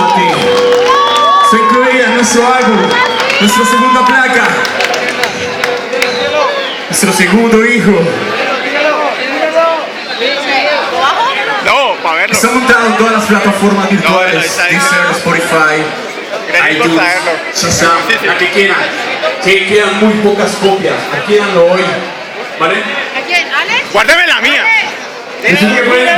junto a ti. Se incluía en nuestro álbum, nuestra segunda placa, nuestro segundo hijo. No, para verlo. Está montado en todas las plataformas virtuales, No, está ahí. Deezer, Spotify, Gracias por iTunes, saberlo. Shazam, Sí, sí. la que quieran. Que quedan muy pocas copias, adquiéranlo hoy, ¿vale? ¿A quién? ¿Alex? Guárdeme la mía. Así que bueno,